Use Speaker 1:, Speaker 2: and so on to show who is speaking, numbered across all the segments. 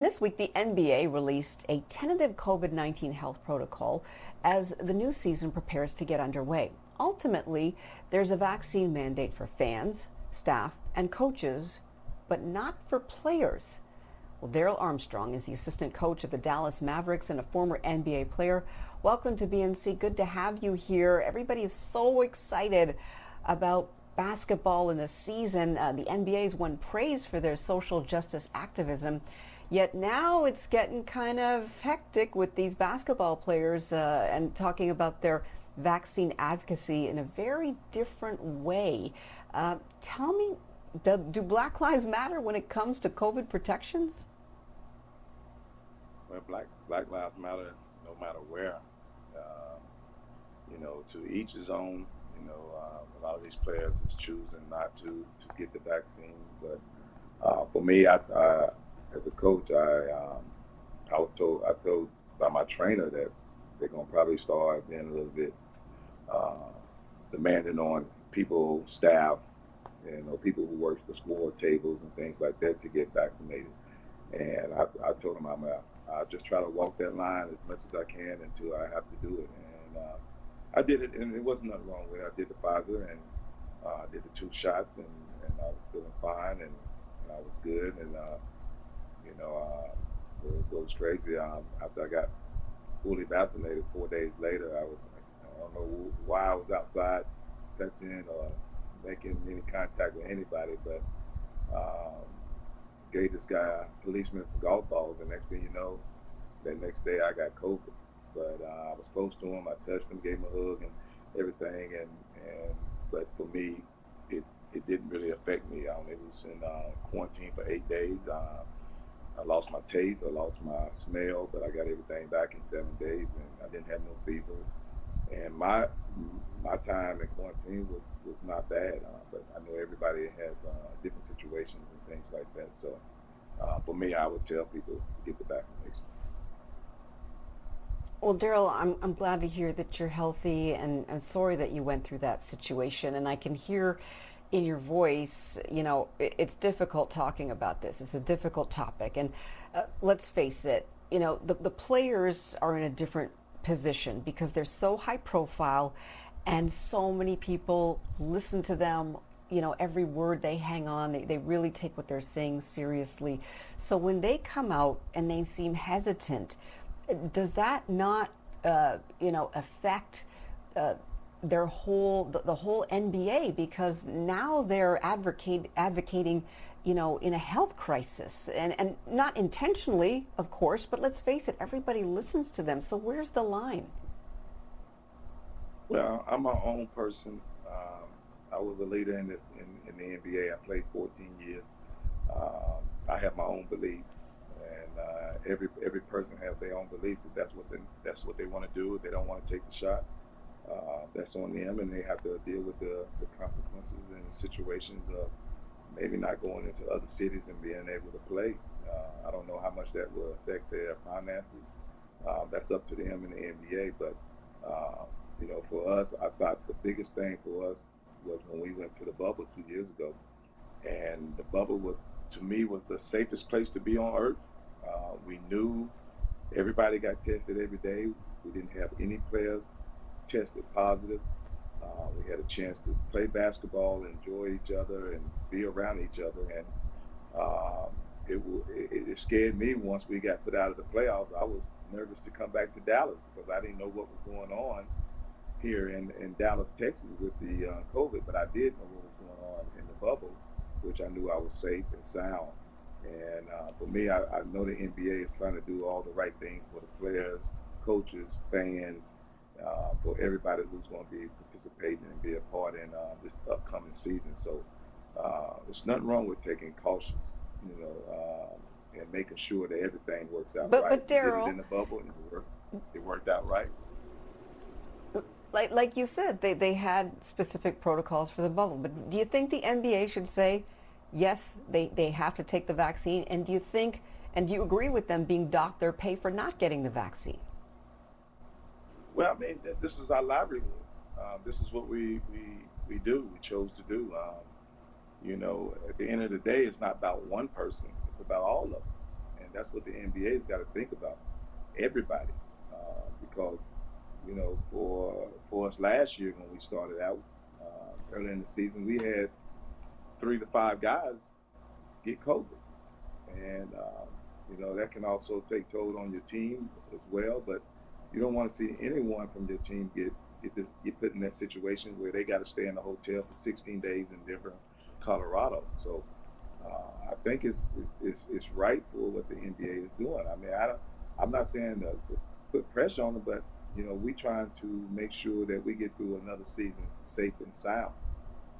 Speaker 1: This week, the NBA released a tentative COVID-19 health protocol as the new season prepares to get underway. Ultimately, there's a vaccine mandate for fans, staff, and coaches, but not for players. Well, Darrell Armstrong is the assistant coach of the Dallas Mavericks and a former NBA player. Welcome to BNC. Good to have you here. Everybody is so excited about basketball in the season. The NBA's won praise for their social justice activism. Yet now it's getting kind of hectic with these basketball players and talking about their vaccine advocacy in a very different way. Tell me, do Black Lives Matter when it comes to COVID protections?
Speaker 2: Well, Black Lives Matter, no matter where. Uh, to each his own. A lot of these players is choosing not to get the vaccine, but for me, I as a coach, I told by my trainer that they're gonna probably start being a little bit uh, demanding on people, staff, people who work the score tables and things like that to get vaccinated. And I told him I just try to walk that line as much as I can until I have to do it. And I did it, and it wasn't nothing wrong with it. I did the Pfizer and did the two shots, and I was feeling fine, and I was good. And it goes crazy. After I got fully vaccinated 4 days later, I don't know why I was outside touching or making any contact with anybody, but um, gave this guy, policeman, some golf balls. And next thing you know, that next day I got COVID. But I was close to him. I touched him, gave him a hug and everything. And but for me, it didn't really affect me. It was in quarantine for 8 days. I lost my taste, I lost my smell, but I got everything back in 7 days, and I didn't have no fever. And my time in quarantine was not bad, but I know everybody has different situations and things like that. So for me, I would tell people to get the vaccination.
Speaker 1: Well, Darrell, I'm glad to hear that you're healthy, and I'm sorry that you went through that situation. And I can hear in your voice, it's difficult talking about this. It's a difficult topic. And let's face it, the players are in a different position because they're so high profile and so many people listen to them. Every word they hang on, they really take what they're saying seriously. So when they come out and they seem hesitant, does that not, affect their the whole NBA, because now they're advocating, in a health crisis, and not intentionally, of course, but let's face it, everybody listens to them. So where's the line?
Speaker 2: Well, I'm my own person. I was a leader in the NBA. I played 14 years. I have my own beliefs, and every person has their own beliefs. If that's what they want to do. If they don't want to take the shot, that's on them, and they have to deal with the consequences and situations of maybe not going into other cities and being able to play. I don't know how much that will affect their finances. That's up to them in the NBA. But for us, I thought the biggest thing for us was when we went to the bubble 2 years ago, and the bubble was, to me, was the safest place to be on earth. We knew everybody got tested every day. We didn't have any players tested positive. We had a chance to play basketball, enjoy each other, and be around each other. And it scared me once we got put out of the playoffs. I was nervous to come back to Dallas because I didn't know what was going on here in Dallas, Texas with the COVID, but I did know what was going on in the bubble, which I knew I was safe and sound. And for me, I know the NBA is trying to do all the right things for the players, coaches, fans, for everybody who's going to be participating and be a part in this upcoming season. So there's nothing wrong with taking cautions, and making sure that everything works out
Speaker 1: But
Speaker 2: right.
Speaker 1: but
Speaker 2: We did it
Speaker 1: Darrell,
Speaker 2: in the bubble, and it worked out right.
Speaker 1: like you said, they had specific protocols for the bubble. But do you think the NBA should say, yes, they have to take the vaccine? And do you agree with them being docked their pay for not getting the vaccine?
Speaker 2: Well, I mean, this is our livelihood. This is what we do. We chose to do. At the end of the day, it's not about one person. It's about all of us. And and that's what the NBA's got to think about. Everybody, because for us last year when we started out early in the season, we had 3 to 5 guys get COVID, and that can also take toll on your team as well. But you don't want to see anyone from your team get put in that situation where they got to stay in a hotel for 16 days in Denver, Colorado. So I think it's right for what the NBA is doing. I mean, I'm not saying to put pressure on them, but we trying to make sure that we get through another season safe and sound,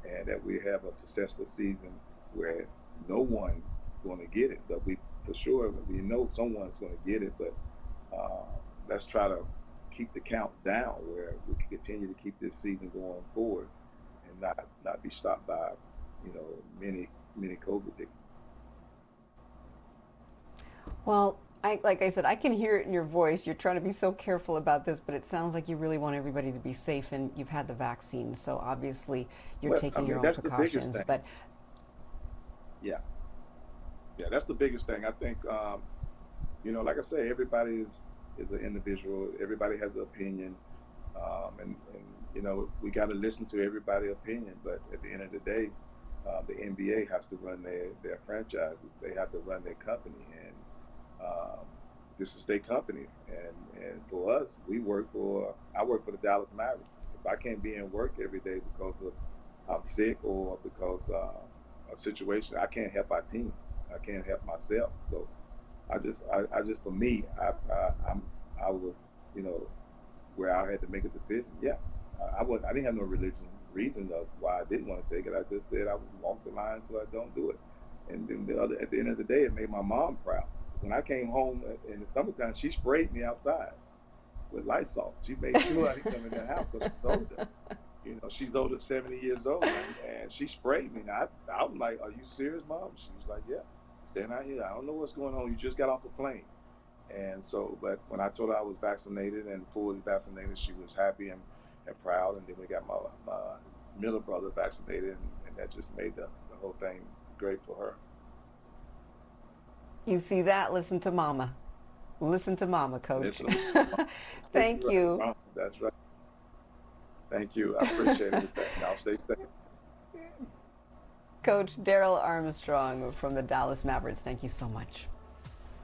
Speaker 2: and that we have a successful season where no one going to get it. But we for sure we know someone's going to get it. But let's try to keep the count down where we can continue to keep this season going forward and not be stopped by many COVID victims.
Speaker 1: Well, like I said, I can hear it in your voice. You're trying to be so careful about this, but it sounds like you really want everybody to be safe, and you've had the vaccine, so obviously you're
Speaker 2: Well, I
Speaker 1: taking
Speaker 2: mean,
Speaker 1: your own
Speaker 2: that's the biggest
Speaker 1: precautions.
Speaker 2: thing.
Speaker 1: But
Speaker 2: Yeah, yeah, that's the biggest thing. I think, like I say, everybody is an individual. Everybody has an opinion, and we got to listen to everybody's opinion. But at the end of the day, the NBA has to run their franchises. They have to run their company, and this is their company. And for us, I work for the Dallas Mavericks. If I can't be in work every day because of I'm sick or because a situation, I can't help our team. I can't help myself. So I just for me, I was, where I had to make a decision. Yeah, I didn't have no reason of why I didn't want to take it. I just said I would walk the line until I don't do it. And then at the end of the day, it made my mom proud. When I came home in the summertime, she sprayed me outside with Lysol. She made sure I didn't come in the house because she's older. She's over 70 years old, and she sprayed me. Now, I was like, "Are you serious, Mom?" She was like, "Yeah, stand out here. I don't know what's going on. You just got off a plane." And so, but when I told her I was vaccinated and fully vaccinated, she was happy and proud. And then we got my middle brother vaccinated, and that just made the whole thing great for her.
Speaker 1: you see that? Listen to Mama. Listen to Mama, Coach.
Speaker 2: Listen, Mom,
Speaker 1: Thank
Speaker 2: right,
Speaker 1: you.
Speaker 2: Mom. That's right. Thank you. I appreciate it. Now stay safe.
Speaker 1: Coach Darrell Armstrong from the Dallas Mavericks, thank you so much.